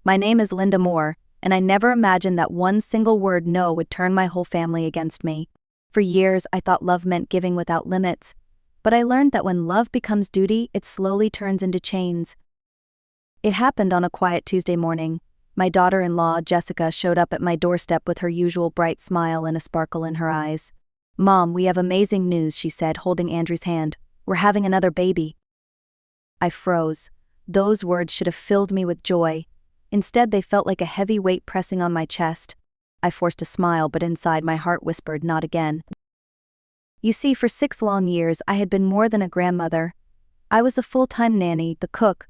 My name is Linda Moore, and I never imagined that one single word no would turn my whole family against me. For years, I thought love meant giving without limits, but I learned that when love becomes duty, it slowly turns into chains. It happened on a quiet Tuesday morning. My daughter-in-law, Jessica, showed up at my doorstep with her usual bright smile and a sparkle in her eyes. "Mom, we have amazing news," she said, holding Andrew's hand. "We're having another baby." I froze. Those words should have filled me with joy. Instead, they felt like a heavy weight pressing on my chest. I forced a smile, but inside my heart whispered, "Not again." You see, for 6 long years, I had been more than a grandmother. I was the full-time nanny, the cook,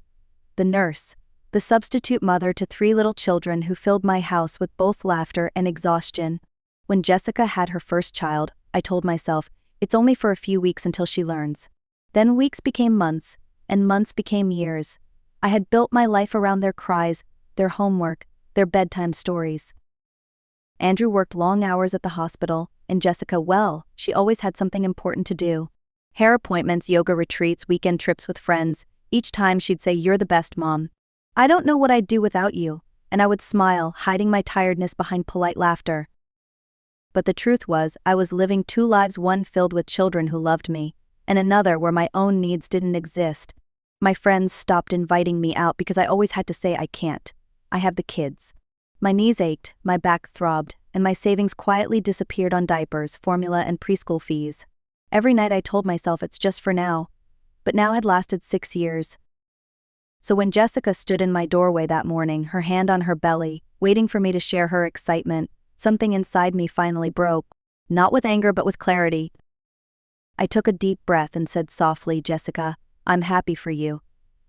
the nurse, the substitute mother to 3 little children who filled my house with both laughter and exhaustion. When Jessica had her first child, I told myself, it's only for a few weeks until she learns. Then weeks became months, and months became years. I had built my life around their cries, their homework, their bedtime stories. Andrew worked long hours at the hospital, and Jessica, well, she always had something important to do. Hair appointments, yoga retreats, weekend trips with friends. Each time she'd say, "You're the best, Mom. I don't know what I'd do without you," and I would smile, hiding my tiredness behind polite laughter. But the truth was, I was living 2 lives, one filled with children who loved me, and another where my own needs didn't exist. My friends stopped inviting me out because I always had to say, "I can't. I have the kids." My knees ached, my back throbbed, and my savings quietly disappeared on diapers, formula, and preschool fees. Every night I told myself it's just for now, but now had lasted 6 years. So when Jessica stood in my doorway that morning, her hand on her belly, waiting for me to share her excitement, something inside me finally broke, not with anger but with clarity. I took a deep breath and said softly, "Jessica, I'm happy for you,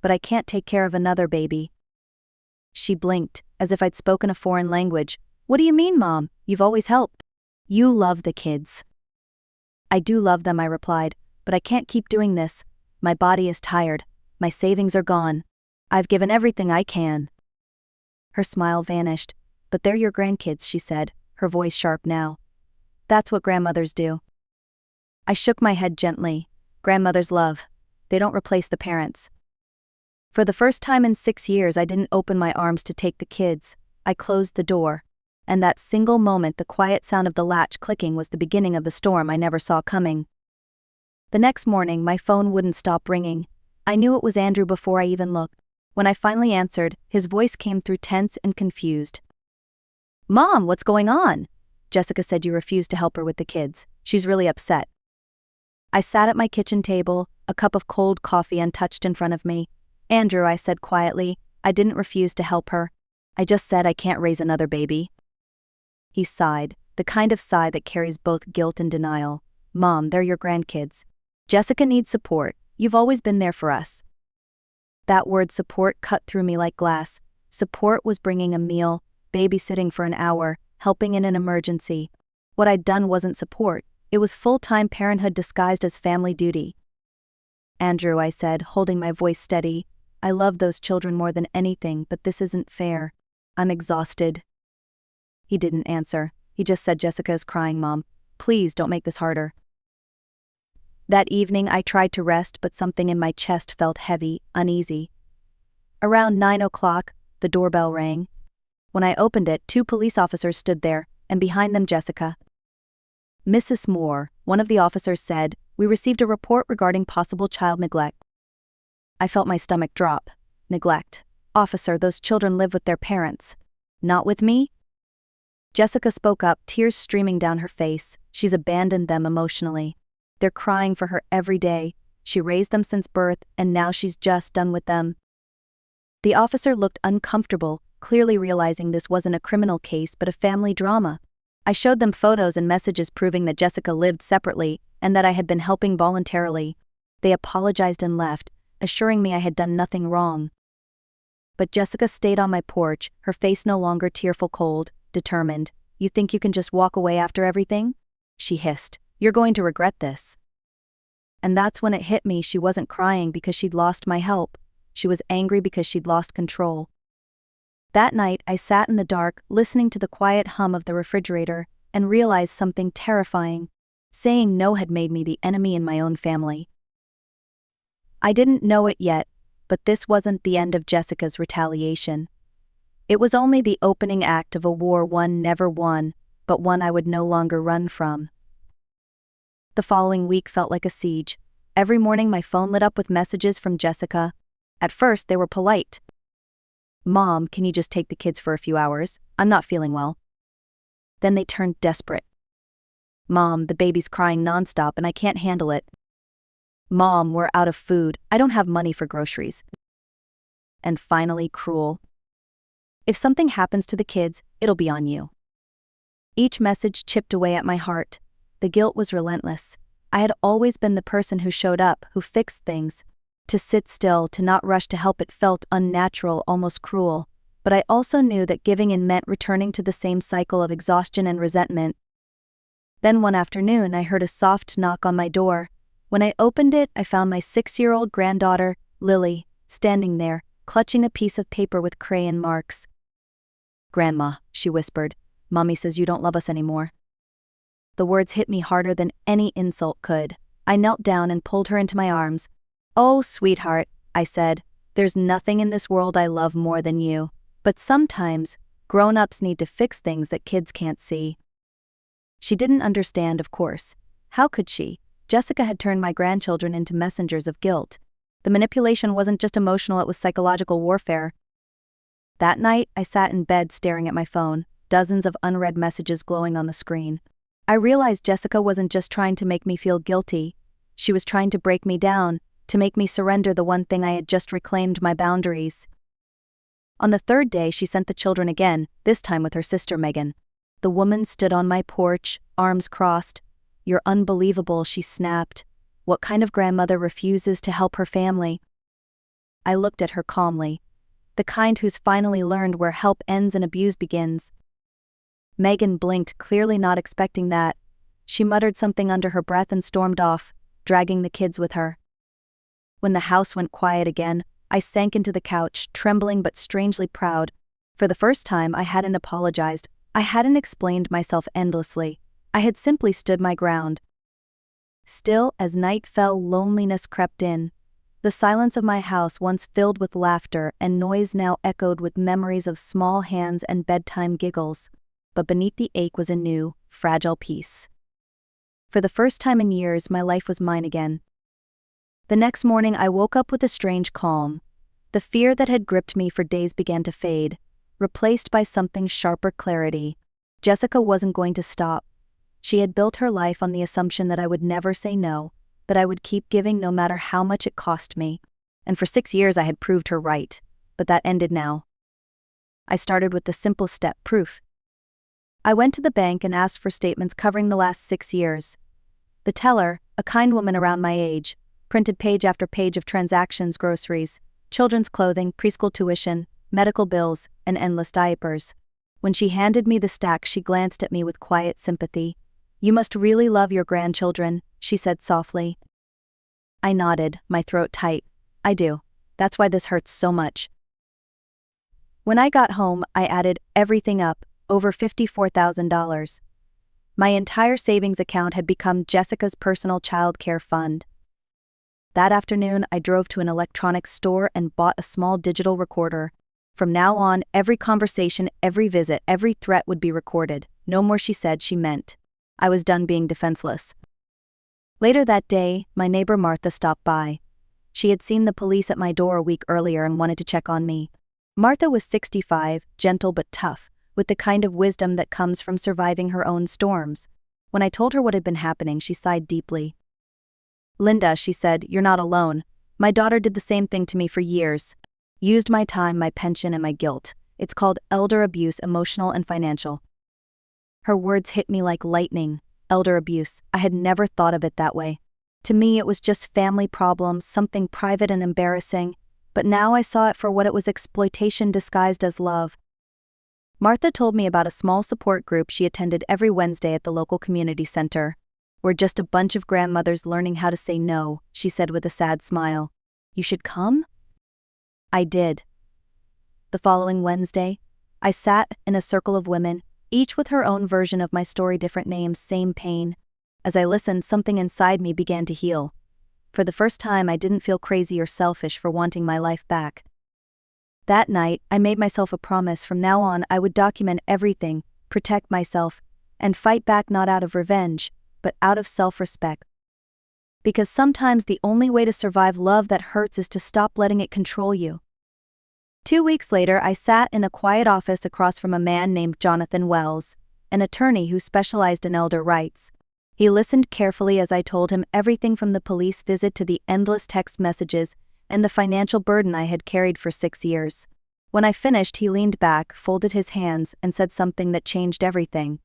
but I can't take care of another baby." She blinked, as if I'd spoken a foreign language. "What do you mean, Mom? You've always helped. You love the kids." "I do love them," I replied, "but I can't keep doing this. My body is tired. My savings are gone. I've given everything I can." Her smile vanished. "But they're your grandkids," she said, her voice sharp now. "That's what grandmothers do." I shook my head gently. Grandmothers love. They don't replace the parents. For the first time in 6 years, I didn't open my arms to take the kids. I closed the door. And that single moment, the quiet sound of the latch clicking, was the beginning of the storm I never saw coming. The next morning, my phone wouldn't stop ringing. I knew it was Andrew before I even looked. When I finally answered, his voice came through tense and confused. "Mom, what's going on?" "Jessica said you refused to help her with the kids. She's really upset." I sat at my kitchen table, a cup of cold coffee untouched in front of me. "Andrew," I said quietly, "I didn't refuse to help her. I just said I can't raise another baby." He sighed, the kind of sigh that carries both guilt and denial. "Mom, they're your grandkids. Jessica needs support. You've always been there for us." That word support cut through me like glass. Support was bringing a meal, babysitting for an hour, helping in an emergency. What I'd done wasn't support. It was full-time parenthood disguised as family duty. "Andrew," I said, holding my voice steady, "I love those children more than anything, but this isn't fair. I'm exhausted." He didn't answer. He just said, "Jessica is crying, Mom. Please don't make this harder." That evening I tried to rest, but something in my chest felt heavy, uneasy. Around 9 o'clock, the doorbell rang. When I opened it, 2 police officers stood there, and behind them Jessica. "Mrs. Moore," one of the officers said, "we received a report regarding possible child neglect." I felt my stomach drop. Neglect. "Officer, those children live with their parents. Not with me?" Jessica spoke up, tears streaming down her face. "She's abandoned them emotionally. They're crying for her every day. She raised them since birth, and now she's just done with them." The officer looked uncomfortable, clearly realizing this wasn't a criminal case but a family drama. I showed them photos and messages proving that Jessica lived separately and that I had been helping voluntarily. They apologized and left, assuring me I had done nothing wrong. But Jessica stayed on my porch, her face no longer tearful, cold, determined. "You think you can just walk away after everything?" she hissed. "You're going to regret this." And that's when it hit me. She wasn't crying because she'd lost my help. She was angry because she'd lost control. That night, I sat in the dark, listening to the quiet hum of the refrigerator, and realized something terrifying. Saying no had made me the enemy in my own family. I didn't know it yet, but this wasn't the end of Jessica's retaliation. It was only the opening act of a war one never won, but one I would no longer run from. The following week felt like a siege. Every morning my phone lit up with messages from Jessica. At first they were polite. "Mom, can you just take the kids for a few hours? I'm not feeling well." Then they turned desperate. "Mom, the baby's crying nonstop and I can't handle it." "Mom, we're out of food. I don't have money for groceries." And finally, cruel. "If something happens to the kids, it'll be on you." Each message chipped away at my heart. The guilt was relentless. I had always been the person who showed up, who fixed things. To sit still, to not rush to help, it felt unnatural, almost cruel. But I also knew that giving in meant returning to the same cycle of exhaustion and resentment. Then one afternoon, I heard a soft knock on my door. When I opened it, I found my 6-year-old granddaughter, Lily, standing there, clutching a piece of paper with crayon marks. "Grandma," she whispered, "Mommy says you don't love us anymore." The words hit me harder than any insult could. I knelt down and pulled her into my arms. "Oh, sweetheart," I said, "there's nothing in this world I love more than you. But sometimes, grown-ups need to fix things that kids can't see." She didn't understand, of course. How could she? Jessica had turned my grandchildren into messengers of guilt. The manipulation wasn't just emotional, it was psychological warfare. That night, I sat in bed staring at my phone, dozens of unread messages glowing on the screen. I realized Jessica wasn't just trying to make me feel guilty. She was trying to break me down, to make me surrender the one thing I had just reclaimed: my boundaries. On the third day, she sent the children again, this time with her sister Megan. The woman stood on my porch, arms crossed. "You're unbelievable," she snapped. "What kind of grandmother refuses to help her family?" I looked at her calmly. The kind who's finally learned where help ends and abuse begins. Megan blinked, clearly not expecting that. She muttered something under her breath and stormed off, dragging the kids with her. When the house went quiet again, I sank into the couch, trembling but strangely proud. For the first time, I hadn't apologized. I hadn't explained myself endlessly. I had simply stood my ground. Still, as night fell, loneliness crept in. The silence of my house, once filled with laughter and noise, now echoed with memories of small hands and bedtime giggles. But beneath the ache was a new, fragile peace. For the first time in years, my life was mine again. The next morning, I woke up with a strange calm. The fear that had gripped me for days began to fade, replaced by something sharper: clarity. Jessica wasn't going to stop. She had built her life on the assumption that I would never say no, that I would keep giving no matter how much it cost me. And for 6 years I had proved her right, but that ended now. I started with the simple step: proof. I went to the bank and asked for statements covering the last 6 years. The teller, a kind woman around my age, printed page after page of transactions: groceries, children's clothing, preschool tuition, medical bills, and endless diapers. When she handed me the stack, she glanced at me with quiet sympathy. "You must really love your grandchildren," she said softly. I nodded, my throat tight. "I do. That's why this hurts so much." When I got home, I added everything up, over $54,000. My entire savings account had become Jessica's personal child care fund. That afternoon, I drove to an electronics store and bought a small digital recorder. From now on, every conversation, every visit, every threat would be recorded. No more she said, she meant. I was done being defenseless. Later that day, my neighbor Martha stopped by. She had seen the police at my door a week earlier and wanted to check on me. Martha was 65, gentle but tough, with the kind of wisdom that comes from surviving her own storms. When I told her what had been happening, she sighed deeply. "Linda," she said, "you're not alone. My daughter did the same thing to me for years. Used my time, my pension, and my guilt. It's called elder abuse, emotional and financial." Her words hit me like lightning. Elder abuse. I had never thought of it that way. To me, it was just family problems, something private and embarrassing. But now I saw it for what it was: exploitation disguised as love. Martha told me about a small support group she attended every Wednesday at the local community center. "We're just a bunch of grandmothers learning how to say no," she said with a sad smile. "You should come?" I did. The following Wednesday, I sat in a circle of women, each with her own version of my story, different names, same pain. As I listened, something inside me began to heal. For the first time, I didn't feel crazy or selfish for wanting my life back. That night, I made myself a promise from now on I would document everything, protect myself, and fight back not out of revenge, but out of self-respect. Because sometimes the only way to survive love that hurts is to stop letting it control you. 2 weeks later, I sat in a quiet office across from a man named Jonathan Wells, an attorney who specialized in elder rights. He listened carefully as I told him everything from the police visit to the endless text messages and the financial burden I had carried for 6 years. When I finished, he leaned back, folded his hands, and said something that changed everything.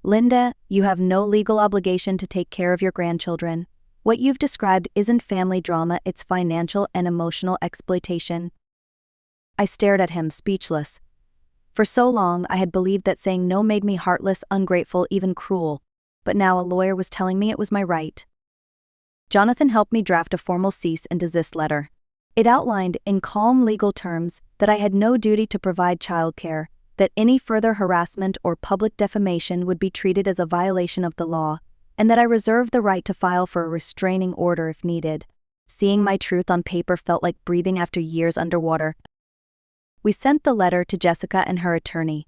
"Linda, you have no legal obligation to take care of your grandchildren. What you've described isn't family drama, it's financial and emotional exploitation." I stared at him, speechless. For so long, I had believed that saying no made me heartless, ungrateful, even cruel. But now a lawyer was telling me it was my right. Jonathan helped me draft a formal cease and desist letter. It outlined, in calm legal terms, that I had no duty to provide childcare, that any further harassment or public defamation would be treated as a violation of the law, and that I reserved the right to file for a restraining order if needed. Seeing my truth on paper felt like breathing after years underwater. We sent the letter to Jessica and her attorney.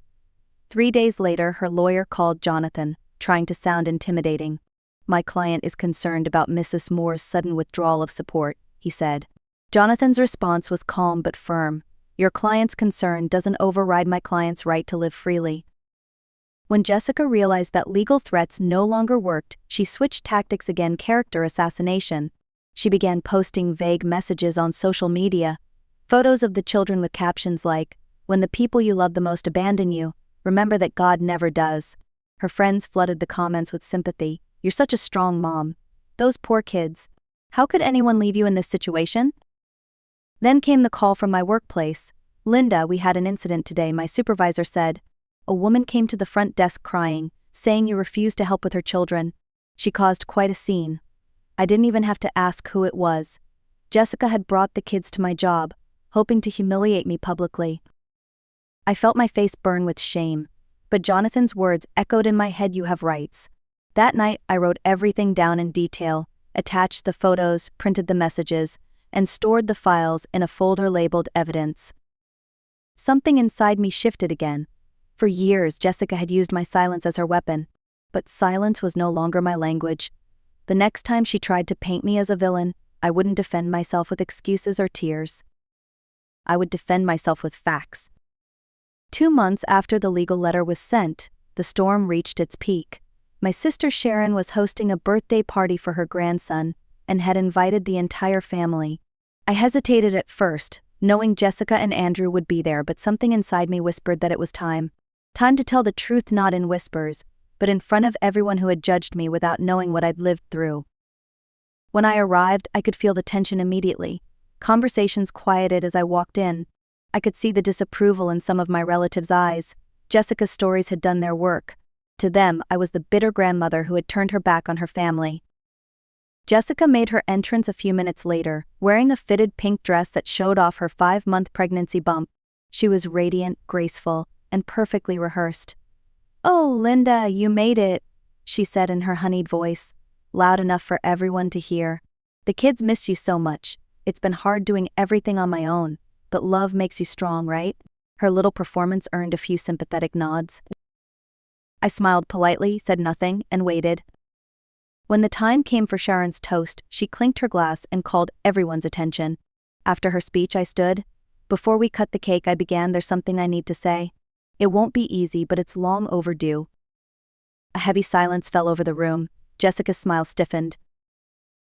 3 days later, her lawyer called Jonathan, trying to sound intimidating. "My client is concerned about Mrs. Moore's sudden withdrawal of support," he said. Jonathan's response was calm but firm. "Your client's concern doesn't override my client's right to live freely." When Jessica realized that legal threats no longer worked, she switched tactics again: character assassination. She began posting vague messages on social media, photos of the children with captions like, "When the people you love the most abandon you, remember that God never does." Her friends flooded the comments with sympathy. "You're such a strong mom. Those poor kids. How could anyone leave you in this situation?" Then came the call from my workplace. "Linda, we had an incident today," my supervisor said. "A woman came to the front desk crying, saying you refused to help with her children. She caused quite a scene. I didn't even have to ask who it was. Jessica had brought the kids to my job, hoping to humiliate me publicly." I felt my face burn with shame, but Jonathan's words echoed in my head: "You have rights." That night, I wrote everything down in detail, attached the photos, printed the messages, and stored the files in a folder labeled evidence. Something inside me shifted again. For years, Jessica had used my silence as her weapon, but silence was no longer my language. The next time she tried to paint me as a villain, I wouldn't defend myself with excuses or tears. I would defend myself with facts. 2 months after the legal letter was sent, the storm reached its peak. My sister Sharon was hosting a birthday party for her grandson and had invited the entire family. I hesitated at first, knowing Jessica and Andrew would be there, but something inside me whispered that it was time. Time to tell the truth, not in whispers, but in front of everyone who had judged me without knowing what I'd lived through. When I arrived, I could feel the tension immediately. Conversations quieted as I walked in. I could see the disapproval in some of my relatives' eyes. Jessica's stories had done their work. To them, I was the bitter grandmother who had turned her back on her family. Jessica made her entrance a few minutes later, wearing a fitted pink dress that showed off her 5-month pregnancy bump. She was radiant, graceful, and perfectly rehearsed. "Oh, Linda, you made it," she said in her honeyed voice, loud enough for everyone to hear. "The kids miss you so much. It's been hard doing everything on my own, but love makes you strong, right?" Her little performance earned a few sympathetic nods. I smiled politely, said nothing, and waited. When the time came for Sharon's toast, she clinked her glass and called everyone's attention. After her speech, I stood. "Before we cut the cake," I began, "there's something I need to say. It won't be easy, but it's long overdue." A heavy silence fell over the room. Jessica's smile stiffened.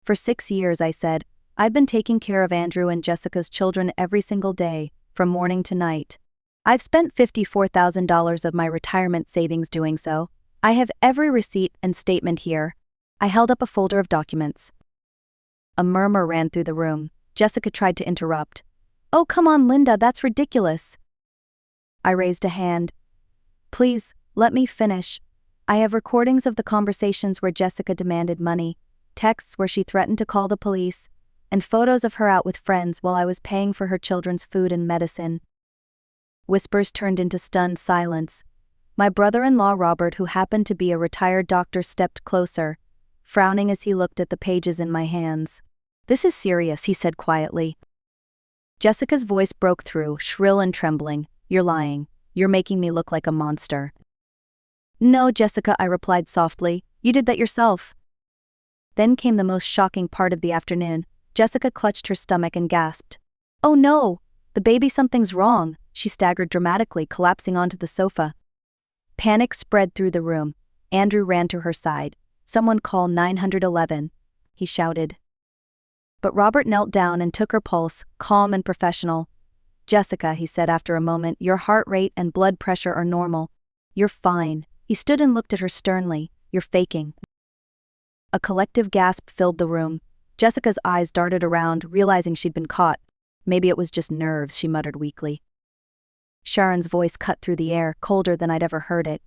"For 6 years," I said, "I've been taking care of Andrew and Jessica's children every single day, from morning to night. I've spent $54,000 of my retirement savings doing so. I have every receipt and statement here." I held up a folder of documents. A murmur ran through the room. Jessica tried to interrupt. "Oh, come on, Linda, that's ridiculous." I raised a hand. "Please, let me finish. I have recordings of the conversations where Jessica demanded money, texts where she threatened to call the police, and photos of her out with friends while I was paying for her children's food and medicine." Whispers turned into stunned silence. My brother-in-law Robert, who happened to be a retired doctor, stepped closer, frowning as he looked at the pages in my hands. "This is serious," he said quietly. Jessica's voice broke through, shrill and trembling. "You're lying. You're making me look like a monster." "No, Jessica," I replied softly. "You did that yourself." Then came the most shocking part of the afternoon. Jessica clutched her stomach and gasped. "Oh no! The baby, something's wrong." She staggered dramatically, collapsing onto the sofa. Panic spread through the room. Andrew ran to her side. "Someone call 911, he shouted. But Robert knelt down and took her pulse, calm and professional. "Jessica," he said after a moment, "your heart rate and blood pressure are normal. You're fine." He stood and looked at her sternly. "You're faking." A collective gasp filled the room. Jessica's eyes darted around, realizing she'd been caught. "Maybe it was just nerves," she muttered weakly. Sharon's voice cut through the air, colder than I'd ever heard it.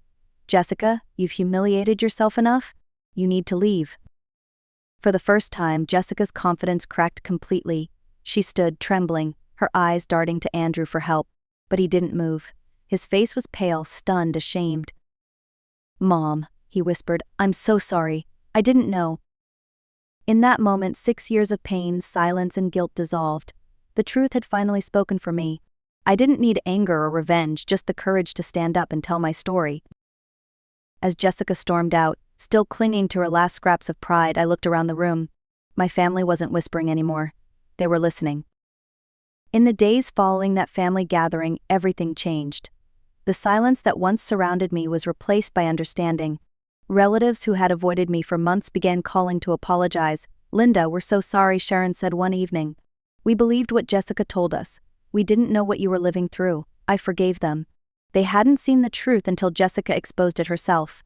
"Jessica, you've humiliated yourself enough. You need to leave." For the first time, Jessica's confidence cracked completely. She stood, trembling, her eyes darting to Andrew for help. But he didn't move. His face was pale, stunned, ashamed. "Mom," he whispered, "I'm so sorry. I didn't know." In that moment, 6 years of pain, silence, and guilt dissolved. The truth had finally spoken for me. I didn't need anger or revenge, just the courage to stand up and tell my story. As Jessica stormed out, still clinging to her last scraps of pride, I looked around the room. My family wasn't whispering anymore. They were listening. In the days following that family gathering, everything changed. The silence that once surrounded me was replaced by understanding. Relatives who had avoided me for months began calling to apologize. "Linda, we're so sorry," Sharon said one evening. "We believed what Jessica told us. We didn't know what you were living through." I forgave them. They hadn't seen the truth until Jessica exposed it herself.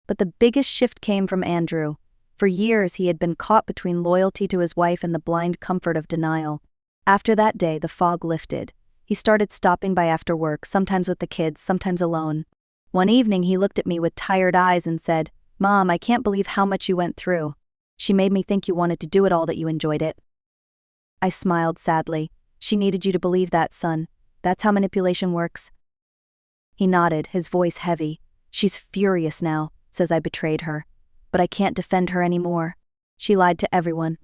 But the biggest shift came from Andrew. For years he had been caught between loyalty to his wife and the blind comfort of denial. After that day, the fog lifted. He started stopping by after work, sometimes with the kids, sometimes alone. One evening he looked at me with tired eyes and said, "Mom, I can't believe how much you went through. She made me think you wanted to do it all, that you enjoyed it." I smiled sadly. "She needed you to believe that, son. That's how manipulation works." He nodded, his voice heavy. "She's furious now, says I betrayed her. But I can't defend her anymore. She lied to everyone."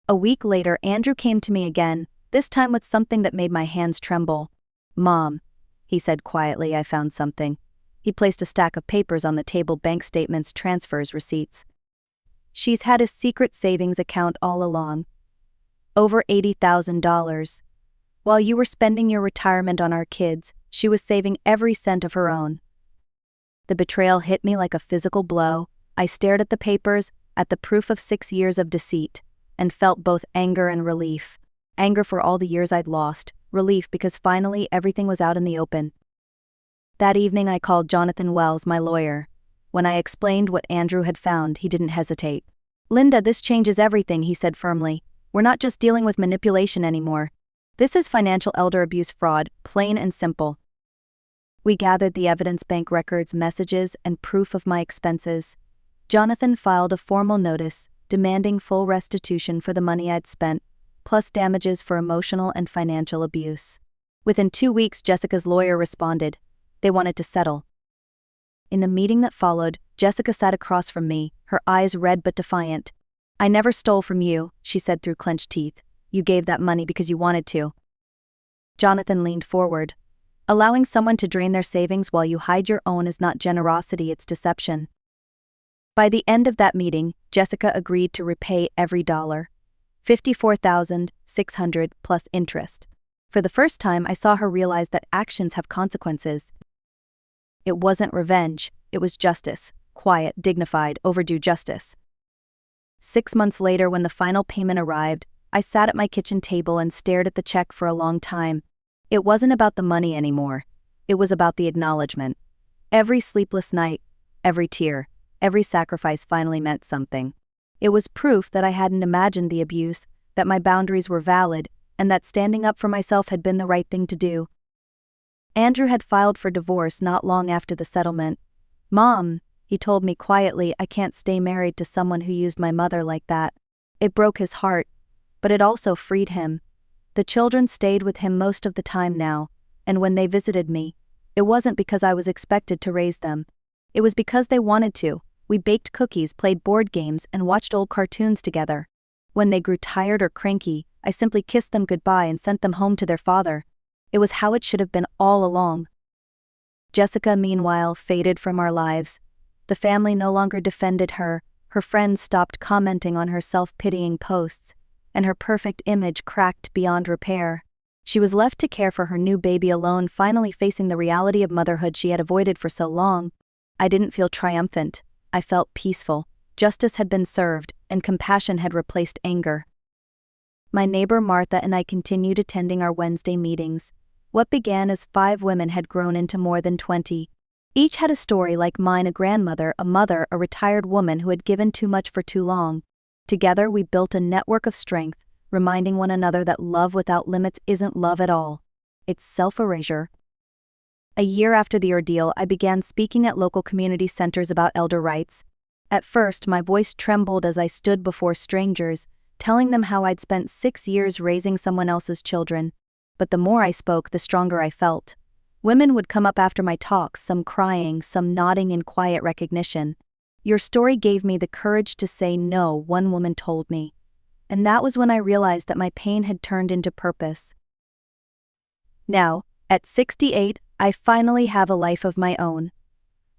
A week later, Andrew came to me again, this time with something that made my hands tremble. "Mom," he said quietly, "I found something." He placed a stack of papers on the table: bank statements, transfers, receipts. "She's had a secret savings account all along. Over $80,000. While you were spending your retirement on our kids, she was saving every cent of her own." The betrayal hit me like a physical blow. I stared at the papers, at the proof of 6 years of deceit, and felt both anger and relief. Anger for all the years I'd lost, relief because finally everything was out in the open. That evening I called Jonathan Wells, my lawyer. When I explained what Andrew had found, he didn't hesitate. "Linda, this changes everything," he said firmly. "We're not just dealing with manipulation anymore. This is financial elder abuse fraud, plain and simple." We gathered the evidence: bank records, messages, and proof of my expenses. Jonathan filed a formal notice demanding full restitution for the money I'd spent, plus damages for emotional and financial abuse. Within 2 weeks, Jessica's lawyer responded. They wanted to settle. In the meeting that followed, Jessica sat across from me, her eyes red but defiant. "I never stole from you," she said through clenched teeth. "You gave that money because you wanted to." Jonathan leaned forward. "Allowing someone to drain their savings while you hide your own is not generosity, it's deception." By the end of that meeting, Jessica agreed to repay every dollar. $54,600 plus interest. For the first time, I saw her realize that actions have consequences. It wasn't revenge, it was justice. Quiet, dignified, overdue justice. 6 months later, when the final payment arrived, I sat at my kitchen table and stared at the check for a long time. It wasn't about the money anymore. It was about the acknowledgement. Every sleepless night, every tear, every sacrifice finally meant something. It was proof that I hadn't imagined the abuse, that my boundaries were valid, and that standing up for myself had been the right thing to do. Andrew had filed for divorce not long after the settlement. "Mom," he told me quietly, "I can't stay married to someone who used my mother like that." It broke his heart, but it also freed him. The children stayed with him most of the time now, and when they visited me, it wasn't because I was expected to raise them. It was because they wanted to. We baked cookies, played board games, and watched old cartoons together. When they grew tired or cranky, I simply kissed them goodbye and sent them home to their father. It was how it should have been all along. Jessica, meanwhile, faded from our lives. The family no longer defended her, her friends stopped commenting on her self-pitying posts, and her perfect image cracked beyond repair. She was left to care for her new baby alone, finally facing the reality of motherhood she had avoided for so long. I didn't feel triumphant. I felt peaceful. Justice had been served, and compassion had replaced anger. My neighbor Martha and I continued attending our Wednesday meetings. What began as 5 women had grown into more than 20. Each had a story like mine: a grandmother, a mother, a retired woman who had given too much for too long. Together we built a network of strength, reminding one another that love without limits isn't love at all. It's self-erasure. A year after the ordeal, I began speaking at local community centers about elder rights. At first, my voice trembled as I stood before strangers, telling them how I'd spent 6 years raising someone else's children. But the more I spoke, the stronger I felt. Women would come up after my talks, some crying, some nodding in quiet recognition. "Your story gave me the courage to say no," one woman told me. And that was when I realized that my pain had turned into purpose. Now, at 68, I finally have a life of my own.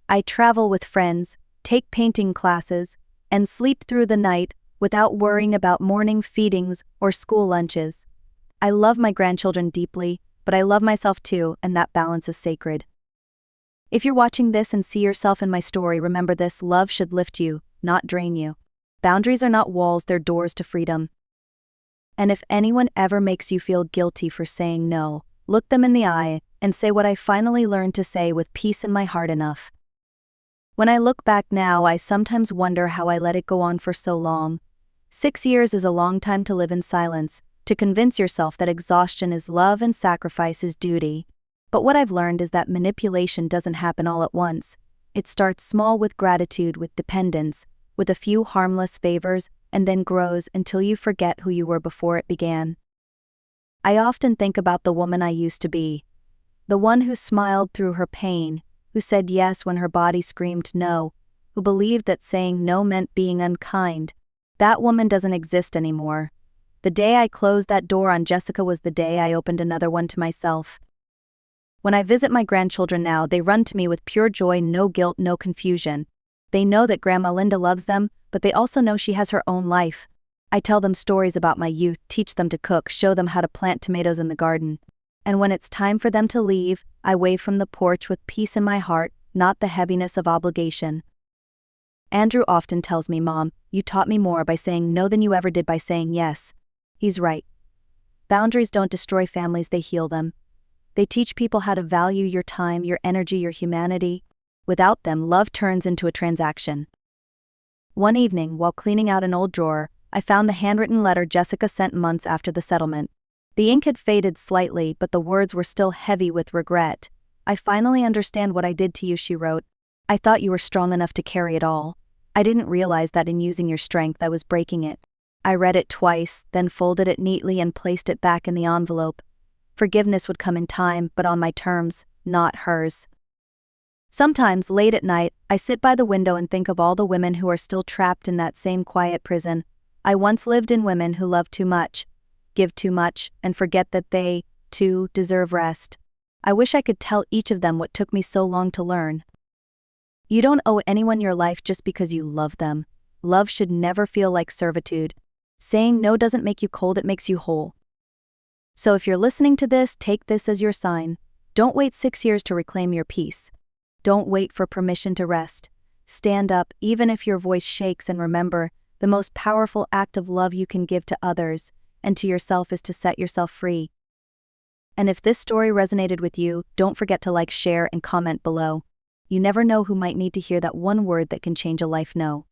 I travel with friends, take painting classes, and sleep through the night without worrying about morning feedings or school lunches. I love my grandchildren deeply, but I love myself too, and that balance is sacred. If you're watching this and see yourself in my story, remember this: love should lift you, not drain you. Boundaries are not walls, they're doors to freedom. And if anyone ever makes you feel guilty for saying no, look them in the eye and say what I finally learned to say with peace in my heart: enough. When I look back now, I sometimes wonder how I let it go on for so long. 6 years is a long time to live in silence, to convince yourself that exhaustion is love and sacrifice is duty. But what I've learned is that manipulation doesn't happen all at once. It starts small, with gratitude, with dependence, with a few harmless favors, and then grows until you forget who you were before it began. I often think about the woman I used to be. The one who smiled through her pain, who said yes when her body screamed no, who believed that saying no meant being unkind. That woman doesn't exist anymore. The day I closed that door on Jessica was the day I opened another one to myself. When I visit my grandchildren now, they run to me with pure joy, no guilt, no confusion. They know that Grandma Linda loves them, but they also know she has her own life. I tell them stories about my youth, teach them to cook, show them how to plant tomatoes in the garden. And when it's time for them to leave, I wave from the porch with peace in my heart, not the heaviness of obligation. Andrew often tells me, "Mom, you taught me more by saying no than you ever did by saying yes." He's right. Boundaries don't destroy families, they heal them. They teach people how to value your time, your energy, your humanity. Without them, love turns into a transaction. One evening, while cleaning out an old drawer, I found the handwritten letter Jessica sent months after the settlement. The ink had faded slightly, but the words were still heavy with regret. "I finally understand what I did to you," she wrote. "I thought you were strong enough to carry it all. I didn't realize that in using your strength I was breaking it." I read it twice, then folded it neatly and placed it back in the envelope. Forgiveness would come in time, but on my terms, not hers. Sometimes, late at night, I sit by the window and think of all the women who are still trapped in that same quiet prison. I once lived in women who love too much, give too much, and forget that they, too, deserve rest. I wish I could tell each of them what took me so long to learn. You don't owe anyone your life just because you love them. Love should never feel like servitude. Saying no doesn't make you cold, it makes you whole. So if you're listening to this, take this as your sign. Don't wait 6 years to reclaim your peace. Don't wait for permission to rest. Stand up, even if your voice shakes, and remember, the most powerful act of love you can give to others and to yourself is to set yourself free. And if this story resonated with you, don't forget to like, share, and comment below. You never know who might need to hear that one word that can change a life. No.